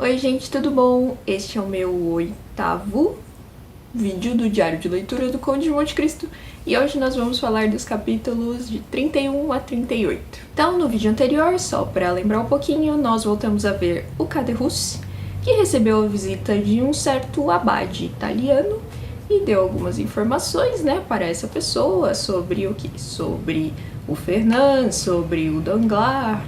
Oi gente, tudo bom? Este é o meu 8º vídeo do Diário de Leitura do Conde de Monte Cristo e hoje nós vamos falar dos capítulos de 31 a 38. Então, no vídeo anterior, só para lembrar um pouquinho, nós voltamos a ver o Caderus, que recebeu a visita de um certo abade italiano e deu algumas informações, para essa pessoa sobre o que? Sobre o Fernand, sobre o Danglars,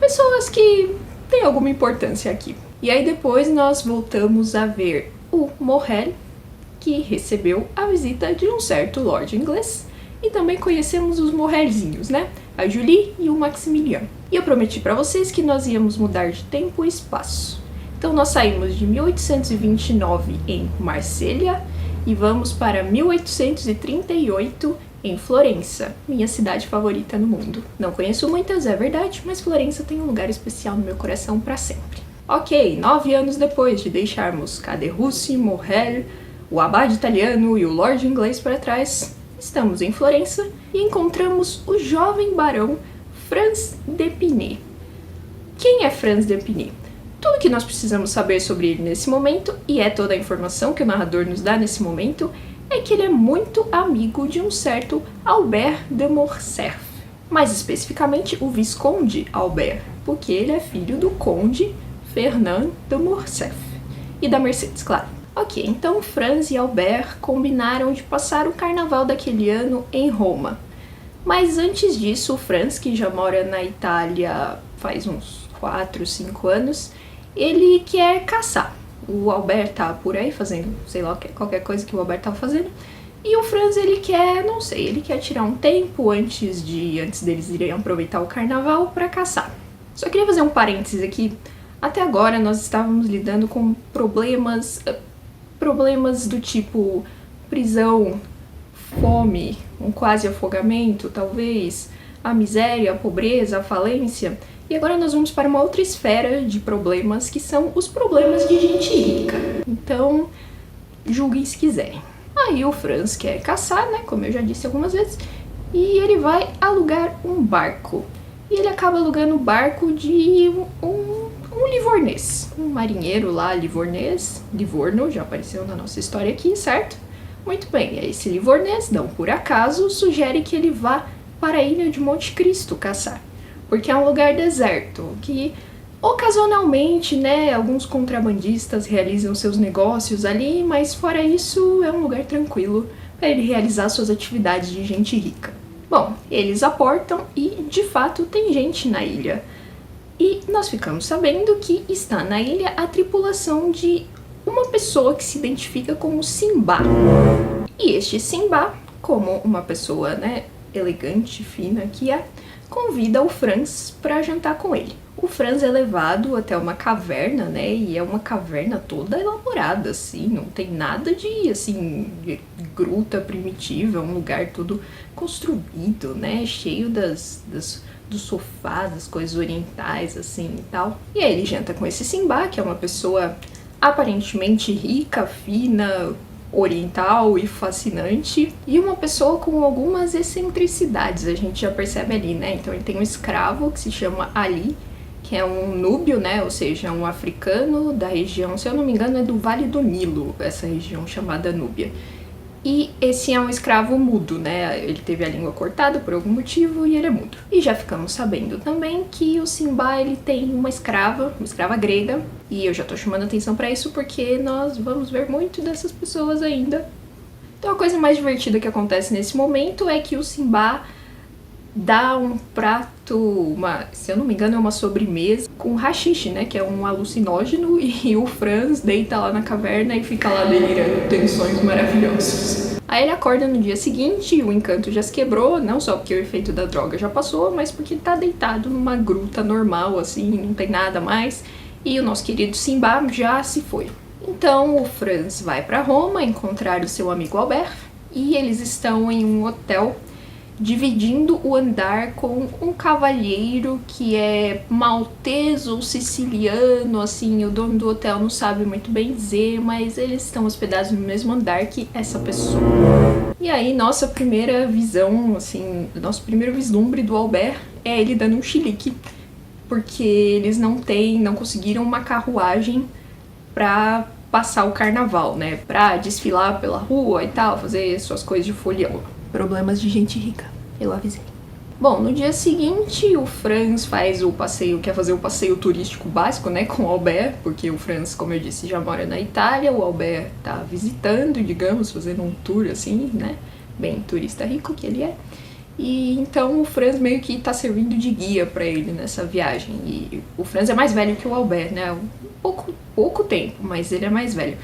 Pessoas que tem alguma importância aqui. E aí depois nós voltamos a ver o Morrel, que recebeu a visita de um certo lord inglês, e também conhecemos os Morrelzinhos, a Julie e o Maximilian. E eu prometi para vocês que nós íamos mudar de tempo e espaço. Então nós saímos de 1829 em Marselha e vamos para 1838 em Florença, minha cidade favorita no mundo. Não conheço muitas, é verdade, mas Florença tem um lugar especial no meu coração para sempre. Ok, 9 anos depois de deixarmos Caderus, Morrel, o abade italiano e o lord inglês para trás, estamos em Florença e encontramos o jovem barão Franz d'Épinay. Quem é Franz d'Épinay? Tudo que nós precisamos saber sobre ele nesse momento, e é toda a informação que o narrador nos dá nesse momento, é que ele é muito amigo de um certo Albert de Morcerf. Mais especificamente, o Visconde Albert, porque ele é filho do conde Fernand de Morcerf. E da Mercedes, claro. Ok, então Franz e Albert combinaram de passar o carnaval daquele ano em Roma. Mas antes disso, o Franz, que já mora na Itália faz uns 4, 5 anos, ele quer caçar. O Albert tá por aí fazendo, sei lá, qualquer coisa que o Albert tava fazendo. E o Franz, ele quer, não sei, ele quer tirar um tempo antes deles irem aproveitar o carnaval pra caçar. Só queria fazer um parênteses aqui. Até agora nós estávamos lidando com problemas do tipo prisão, fome, um quase afogamento, talvez, a miséria, a pobreza, a falência. E agora nós vamos para uma outra esfera de problemas, que são os problemas de gente rica. Então, julguem se quiserem. Aí o Franz quer caçar, como eu já disse algumas vezes, e ele vai alugar um barco. E ele acaba alugando o barco de um livornês, um marinheiro lá, livornês, Livorno, já apareceu na nossa história aqui, certo? Muito bem, esse livornês, não por acaso, sugere que ele vá para a ilha de Monte Cristo caçar. Porque é um lugar deserto, que ocasionalmente, alguns contrabandistas realizam seus negócios ali, mas fora isso é um lugar tranquilo para ele realizar suas atividades de gente rica. Bom, eles aportam e, de fato, tem gente na ilha. E nós ficamos sabendo que está na ilha a tripulação de uma pessoa que se identifica como Simbá. E este Simbá, como uma pessoa, elegante, fina que é, convida o Franz para jantar com ele. O Franz é levado até uma caverna, e é uma caverna toda elaborada, assim, não tem nada de gruta primitiva, é um lugar todo construído, cheio dos sofás, das coisas orientais, assim, e tal. E aí ele janta com esse Simbá, que é uma pessoa aparentemente rica, fina, oriental e fascinante, e uma pessoa com algumas excentricidades, a gente já percebe ali, Então ele tem um escravo que se chama Ali, que é um núbio, ou seja, um africano da região, se eu não me engano é do Vale do Nilo, essa região chamada Núbia. E esse é um escravo mudo, Ele teve a língua cortada por algum motivo e ele é mudo. E já ficamos sabendo também que o Simbá, ele tem uma escrava grega, e eu já tô chamando atenção pra isso porque nós vamos ver muito dessas pessoas ainda. Então a coisa mais divertida que acontece nesse momento é que o Simbá dá um prato, se eu não me engano é uma sobremesa, com haxixe, que é um alucinógeno, e o Franz deita lá na caverna e fica lá delirando, tem sonhos maravilhosos. Aí ele acorda no dia seguinte e o encanto já se quebrou, não só porque o efeito da droga já passou, mas porque ele tá deitado numa gruta normal, assim, não tem nada mais, e o nosso querido Simbá já se foi. Então o Franz vai para Roma encontrar o seu amigo Albert, e eles estão em um hotel dividindo o andar com um cavalheiro que é maltês ou siciliano, assim, o dono do hotel não sabe muito bem dizer, mas eles estão hospedados no mesmo andar que essa pessoa. E aí, nossa primeira visão, assim, nosso primeiro vislumbre do Albert é ele dando um chilique porque eles não conseguiram uma carruagem pra passar o carnaval, né? Pra desfilar pela rua e tal, fazer suas coisas de folião. Problemas de gente rica, eu avisei. Bom, no dia seguinte, o Franz faz o passeio, quer fazer o passeio turístico básico, né, com o Albert, porque o Franz, como eu disse, já mora na Itália, o Albert tá visitando, digamos, fazendo um tour assim, né, bem turista rico que ele é. E então o Franz meio que tá servindo de guia pra ele nessa viagem. E o Franz é mais velho que o Albert, né, pouco tempo, mas ele é mais velho.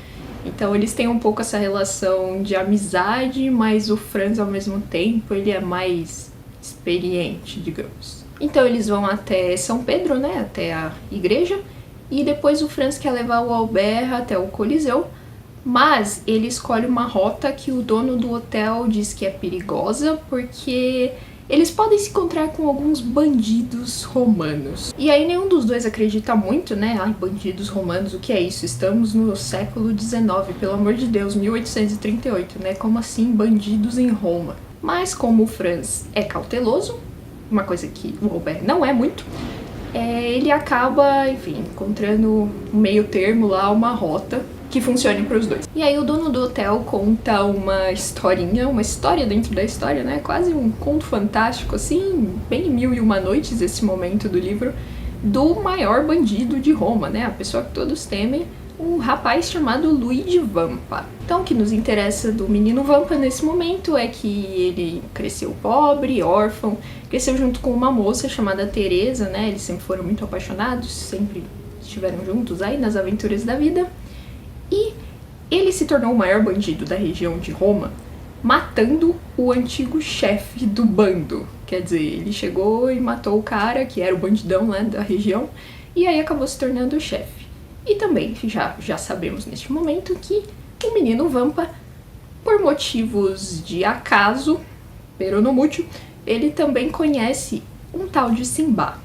Então eles têm um pouco essa relação de amizade, mas o Franz, ao mesmo tempo, ele é mais experiente, digamos. Então eles vão até São Pedro, né, até a igreja, e depois o Franz quer levar o Albert até o Coliseu, mas ele escolhe uma rota que o dono do hotel diz que é perigosa, porque eles podem se encontrar com alguns bandidos romanos. E aí nenhum dos dois acredita muito, né? Ai, bandidos romanos, o que é isso? Estamos no século XIX, pelo amor de Deus, 1838, né? Como assim bandidos em Roma? Mas como o Franz é cauteloso, uma coisa que o Albert não é muito, ele acaba, enfim, encontrando um meio termo lá, uma rota que funcione para os dois. E aí o dono do hotel conta uma historinha, uma história dentro da história, né? Quase um conto fantástico, assim, bem 1001 Noites, esse momento do livro, do maior bandido de Roma, né? A pessoa que todos temem, um rapaz chamado Luigi Vampa. Então o que nos interessa do menino Vampa nesse momento é que ele cresceu pobre, órfão, cresceu junto com uma moça chamada Teresa, né? Eles sempre foram muito apaixonados, sempre estiveram juntos aí nas aventuras da vida. E ele se tornou o maior bandido da região de Roma, matando o antigo chefe do bando. Quer dizer, ele chegou e matou o cara, que era o bandidão, né, da região, e aí acabou se tornando o chefe. E também já sabemos neste momento que o menino Vampa, por motivos de acaso, peronomútil, ele também conhece um tal de Simba.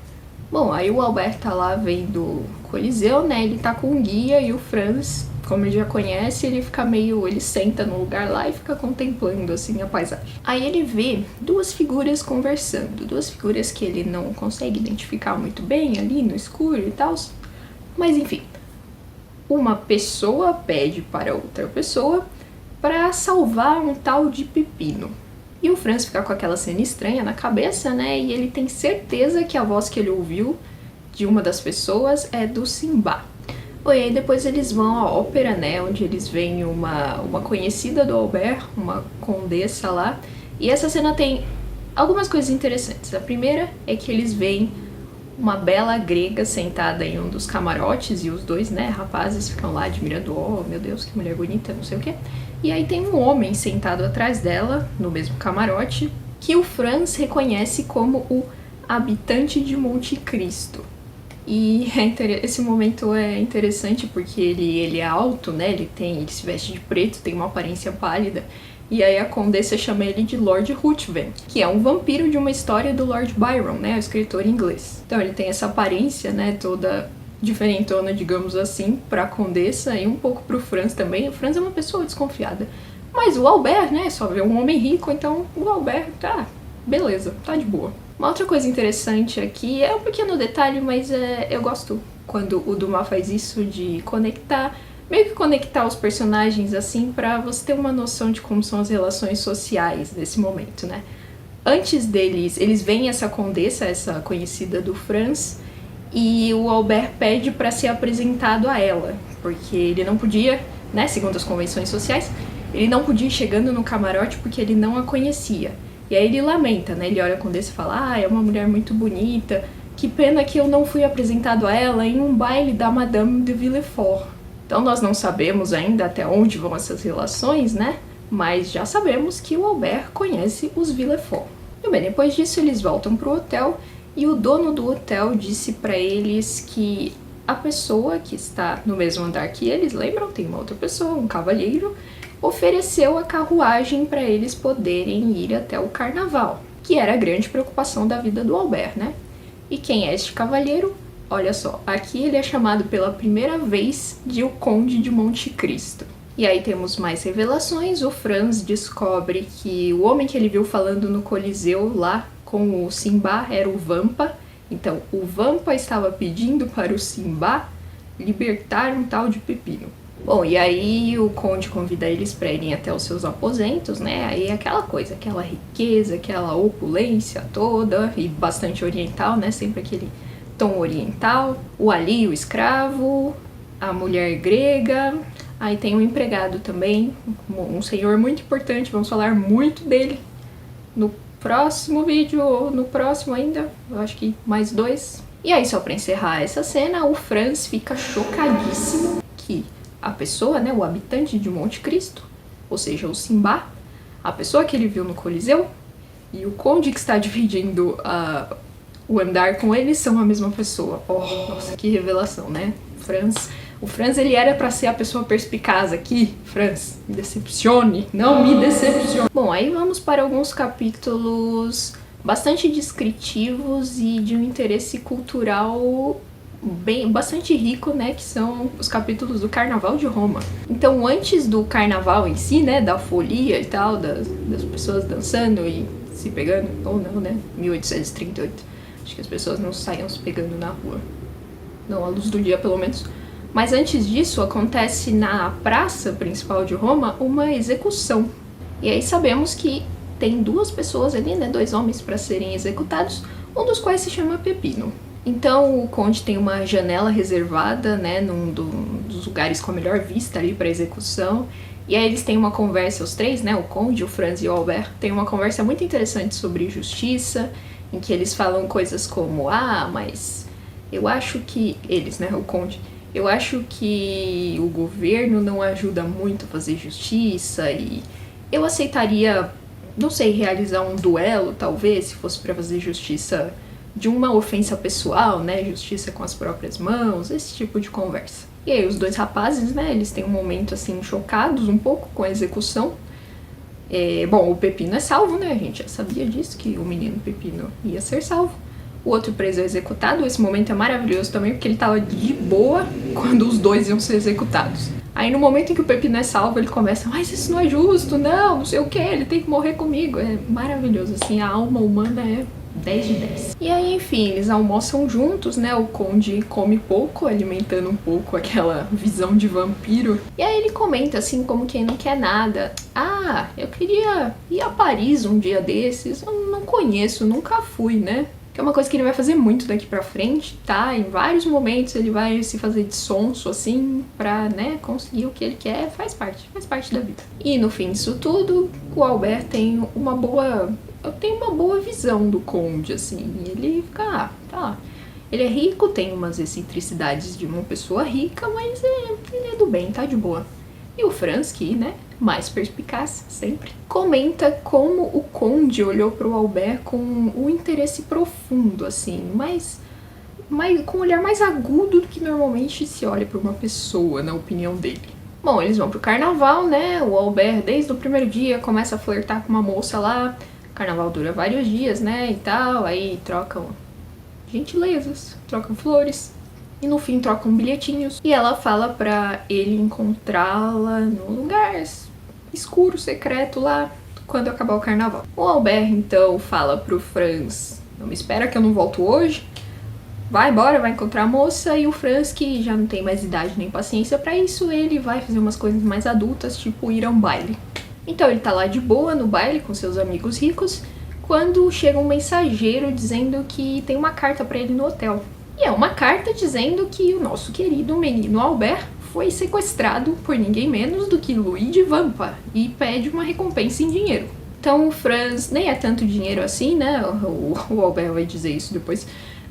Bom, aí o Albert tá lá vendo o Coliseu, né, ele tá com um guia e o Franz, como ele já conhece, ele senta no lugar lá e fica contemplando, assim, a paisagem. Aí ele vê duas figuras conversando, duas figuras que ele não consegue identificar muito bem ali no escuro e tal, mas enfim. Uma pessoa pede para outra pessoa para salvar um tal de pepino. E o Franz fica com aquela cena estranha na cabeça, né, e ele tem certeza que a voz que ele ouviu de uma das pessoas é do Simba. E aí depois eles vão à ópera, né, onde eles veem uma conhecida do Albert, uma condessa lá, e essa cena tem algumas coisas interessantes. A primeira é que eles veem uma bela grega sentada em um dos camarotes, e os dois, né, rapazes ficam lá admirando, oh meu Deus, que mulher bonita, não sei o que. E aí tem um homem sentado atrás dela, no mesmo camarote, que o Franz reconhece como o habitante de Monte Cristo. E esse momento é interessante porque ele é alto, né? Ele se veste de preto, tem uma aparência pálida. E aí a condessa chama ele de Lord Ruthven, que é um vampiro de uma história do Lord Byron, né? O escritor inglês. Então ele tem essa aparência, né? Toda diferentona, digamos assim, pra condessa e um pouco pro Franz também. O Franz é uma pessoa desconfiada. Mas o Albert, né? Só vê um homem rico, então o Albert tá, beleza, tá de boa. Uma outra coisa interessante aqui, é um pequeno detalhe, mas eu gosto quando o Dumas faz isso de meio que conectar os personagens assim pra você ter uma noção de como são as relações sociais nesse momento, né? Antes deles, eles veem essa condessa, essa conhecida do Franz, e o Albert pede pra ser apresentado a ela, porque ele não podia, né, segundo as convenções sociais, ele não podia ir chegando no camarote porque ele não a conhecia. E aí ele lamenta, né? Ele olha a condessa e fala, é uma mulher muito bonita, que pena que eu não fui apresentado a ela em um baile da Madame de Villefort. Então nós não sabemos ainda até onde vão essas relações, né? Mas já sabemos que o Albert conhece os Villefort. E bem, depois disso eles voltam pro hotel e o dono do hotel disse pra eles que a pessoa que está no mesmo andar que eles, lembram? Tem uma outra pessoa, um cavalheiro, ofereceu a carruagem para eles poderem ir até o carnaval, que era a grande preocupação da vida do Albert, né? E quem é este cavalheiro? Olha só, aqui ele é chamado pela primeira vez de o Conde de Monte Cristo. E aí temos mais revelações, o Franz descobre que o homem que ele viu falando no Coliseu lá com o Simba era o Vampa, Então, o Vampa estava pedindo para o Simba libertar um tal de Pepino. Bom, e aí o conde convida eles para irem até os seus aposentos, né? Aí é aquela coisa, aquela riqueza, aquela opulência toda, e bastante oriental, né? Sempre aquele tom oriental. O Ali, o escravo, a mulher grega, aí tem um empregado também, um senhor muito importante, vamos falar muito dele no próximo vídeo, ou no próximo ainda, eu acho que mais 2. E aí, só pra encerrar essa cena, o Franz fica chocadíssimo que a pessoa, né, o habitante de Monte Cristo, ou seja, o Simba, a pessoa que ele viu no Coliseu, e o conde que está dividindo o andar com ele são a mesma pessoa. Oh, nossa, que revelação, né? O Franz, ele era pra ser a pessoa perspicaz aqui. Franz, me decepcione, não me decepcione. Bom, aí vamos para alguns capítulos bastante descritivos e de um interesse cultural bastante rico, né, que são os capítulos do Carnaval de Roma. Então, antes do carnaval em si, né, da folia e tal, das pessoas dançando e se pegando, ou não, né, 1838, acho que as pessoas não saíam se pegando na rua, não à luz do dia pelo menos. Mas antes disso, acontece na praça principal de Roma uma execução. E aí sabemos que tem 2 pessoas ali, né, 2 homens para serem executados, um dos quais se chama Pepino. Então o conde tem uma janela reservada, né, num dos lugares com a melhor vista ali para execução. E aí eles têm uma conversa, os 3, né, o conde, o Franz e o Albert, tem uma conversa muito interessante sobre justiça, em que eles falam coisas como, mas eu acho que eles, né, o conde, eu acho que o governo não ajuda muito a fazer justiça e eu aceitaria, não sei, realizar um duelo, talvez, se fosse para fazer justiça de uma ofensa pessoal, né, justiça com as próprias mãos, esse tipo de conversa. E aí os 2 rapazes, né, eles têm um momento, assim, chocados um pouco com a execução. Bom, o Pepino é salvo, né, a gente já sabia disso, que o menino Pepino ia ser salvo. O outro preso é executado. Esse momento é maravilhoso também, porque ele tava de boa quando os 2 iam ser executados. Aí no momento em que o Pepino é salvo, ele começa, mas isso não é justo, não sei o que, ele tem que morrer comigo. É maravilhoso, assim, a alma humana é 10 de 10. E aí, enfim, eles almoçam juntos, né, o conde come pouco, alimentando um pouco aquela visão de vampiro. E aí ele comenta, assim, como quem não quer nada. Eu queria ir a Paris um dia desses, eu não conheço, nunca fui, né? Que é uma coisa que ele vai fazer muito daqui pra frente, tá? Em vários momentos ele vai se fazer de sonso, assim, pra, né, conseguir o que ele quer, faz parte da vida. E no fim disso tudo, o Albert tem uma boa visão do conde, assim, ele fica, tá, ele é rico, tem umas excentricidades de uma pessoa rica, mas ele é do bem, tá de boa. E o Franz, que, né, mais perspicaz, sempre, comenta como o conde olhou pro Albert com um interesse profundo, assim, com um olhar mais agudo do que normalmente se olha pra uma pessoa, na opinião dele. Bom, eles vão pro carnaval, né, o Albert, desde o primeiro dia, começa a flertar com uma moça lá. O carnaval dura vários dias, né, e tal, aí trocam gentilezas, trocam flores. E no fim trocam bilhetinhos. E ela fala pra ele encontrá-la num lugar escuro, secreto lá, quando acabar o carnaval. O Albert, então, fala pro Franz, não me espera que eu não volto hoje. Vai embora, vai encontrar a moça. E o Franz, que já não tem mais idade nem paciência pra isso, ele vai fazer umas coisas mais adultas, tipo ir a um baile. Então ele tá lá de boa no baile com seus amigos ricos, quando chega um mensageiro dizendo que tem uma carta pra ele no hotel. E é uma carta dizendo que o nosso querido menino Albert foi sequestrado por ninguém menos do que Louis de Vampa e pede uma recompensa em dinheiro. Então o Franz nem é tanto dinheiro assim, né? O Albert vai dizer isso depois.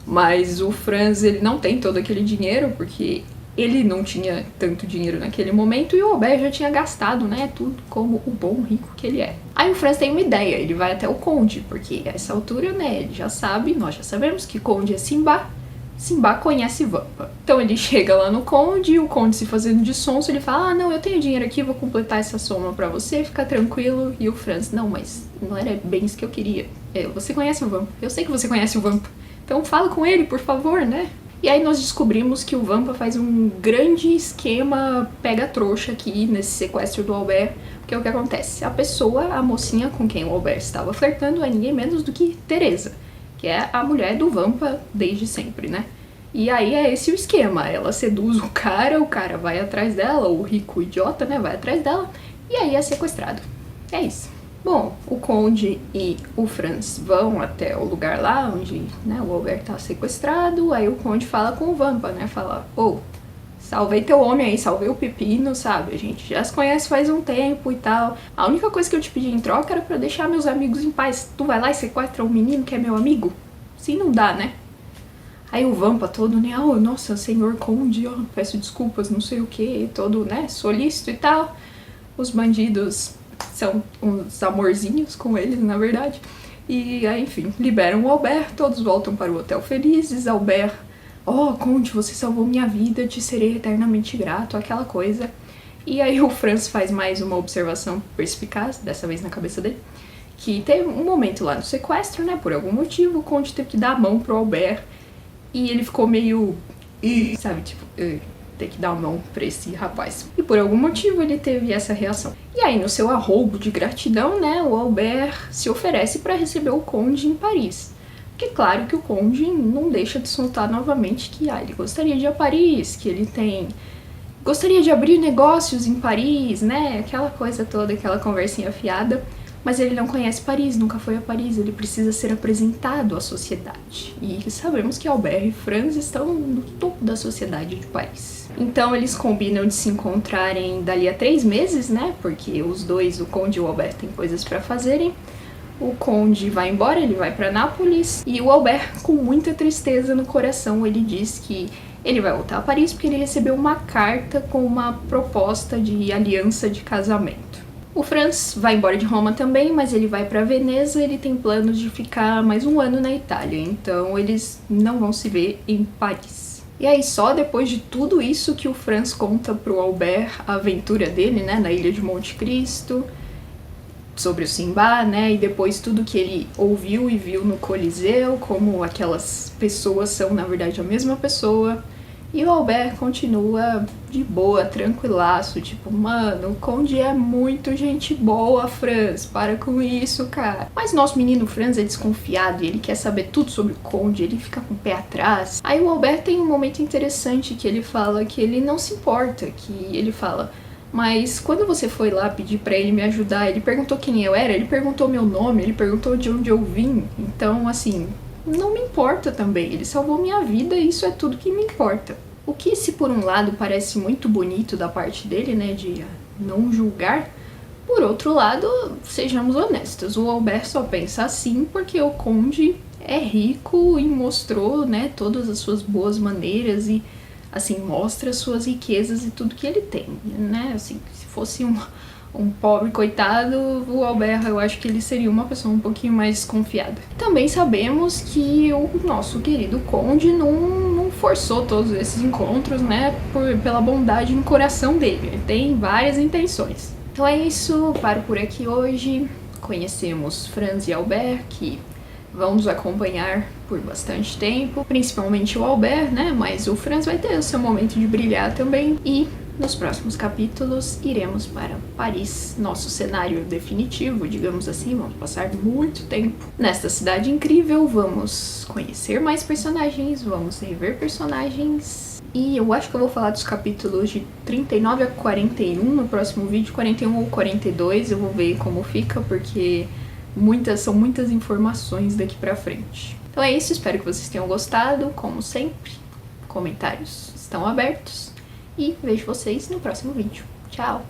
Mas o Franz, ele não tem todo aquele dinheiro, porque ele não tinha tanto dinheiro naquele momento e o Albert já tinha gastado, né, tudo como o bom rico que ele é. Aí o Franz tem uma ideia, ele vai até o conde, porque a essa altura, né, ele já sabe, nós já sabemos que conde é Simba. Simba conhece Vampa. Então ele chega lá no conde, e o conde se fazendo de sonso, ele fala, não, eu tenho dinheiro aqui, vou completar essa soma pra você, fica tranquilo. E o Franz, não, mas não era bem isso que eu queria. Você conhece o Vampa, eu sei que você conhece o Vampa, então fala com ele, por favor, né? E aí nós descobrimos que o Vampa faz um grande esquema pega-trouxa aqui nesse sequestro do Albert, porque é o que acontece. A mocinha com quem o Albert estava flertando é ninguém menos do que Teresa, que é a mulher do Vampa desde sempre, né? E aí é esse o esquema, ela seduz o cara vai atrás dela, o rico idiota, né, vai atrás dela, e aí é sequestrado. É isso. Bom, o Conde e o Franz vão até o lugar lá onde, né, o Albert tá sequestrado, aí o Conde fala com o Vampa, né, fala, salvei teu homem aí, salvei o pepino, sabe, a gente já se conhece faz um tempo e tal, a única coisa que eu te pedi em troca era pra deixar meus amigos em paz, tu vai lá e sequestra um menino que é meu amigo? Sim, não dá, né? Aí o Vampa todo, né, nossa, senhor Conde, peço desculpas, não sei o que, todo, né, solícito e tal. Os bandidos são uns amorzinhos com eles, na verdade. E aí, enfim, liberam o Albert, todos voltam para o hotel felizes. Albert, Conde, você salvou minha vida, te serei eternamente grato, aquela coisa. E aí o Franz faz mais uma observação perspicaz, dessa vez na cabeça dele, que teve um momento lá no sequestro, né, por algum motivo, o Conde teve que dar a mão pro Albert. E ele ficou meio... sabe, tipo, ter que dar a mão pra esse rapaz. E por algum motivo ele teve essa reação. E aí, no seu arroubo de gratidão, né, o Albert se oferece para receber o Conde em Paris. Porque claro que o Conde não deixa de soltar novamente que ele gostaria de ir a Paris, que ele gostaria de abrir negócios em Paris, né, aquela coisa toda, aquela conversinha fiada. Mas ele não conhece Paris, nunca foi a Paris, ele precisa ser apresentado à sociedade. E sabemos que Albert e Franz estão no topo da sociedade de Paris. Então eles combinam de se encontrarem dali a 3 meses, né? Porque os dois, o Conde e o Albert, têm coisas para fazerem. O Conde vai embora, ele vai para Nápoles. E o Albert, com muita tristeza no coração, ele diz que ele vai voltar a Paris porque ele recebeu uma carta com uma proposta de aliança de casamento. O Franz vai embora de Roma também, mas ele vai para Veneza, ele tem planos de ficar mais um ano na Itália, então eles não vão se ver em Paris. E aí só depois de tudo isso que o Franz conta pro Albert a aventura dele, né, na ilha de Monte Cristo, sobre o Simba, né, e depois tudo que ele ouviu e viu no Coliseu, como aquelas pessoas são na verdade a mesma pessoa. E o Albert continua de boa, tranquilaço, tipo, mano, o Conde é muito gente boa, Franz, para com isso, cara. Mas nosso menino Franz é desconfiado e ele quer saber tudo sobre o Conde, ele fica com o pé atrás. Aí o Albert tem um momento interessante que ele fala que ele não se importa, que ele fala, mas quando você foi lá pedir pra ele me ajudar, ele perguntou quem eu era, ele perguntou meu nome, ele perguntou de onde eu vim, então, assim... não me importa também, ele salvou minha vida e isso é tudo que me importa. O que, se por um lado parece muito bonito da parte dele, né, de não julgar, por outro lado, sejamos honestos, o Albert só pensa assim porque o Conde é rico e mostrou, né, todas as suas boas maneiras e, assim, mostra as suas riquezas e tudo que ele tem, né, assim, se fosse um pobre coitado, o Albert, eu acho que ele seria uma pessoa um pouquinho mais desconfiada. Também sabemos que o nosso querido Conde não forçou todos esses encontros, né, pela bondade no coração dele. Ele tem várias intenções. Então é isso, paro por aqui hoje. Conhecemos Franz e Albert, que vão nos acompanhar por bastante tempo, principalmente o Albert, né, mas o Franz vai ter o seu momento de brilhar também. E nos próximos capítulos, iremos para Paris, nosso cenário definitivo, digamos assim, vamos passar muito tempo nesta cidade incrível, vamos conhecer mais personagens, vamos rever personagens, e eu acho que eu vou falar dos capítulos de 39 a 41 no próximo vídeo, 41 ou 42, eu vou ver como fica, porque são muitas informações daqui pra frente. Então é isso, espero que vocês tenham gostado, como sempre, comentários estão abertos. E vejo vocês no próximo vídeo. Tchau!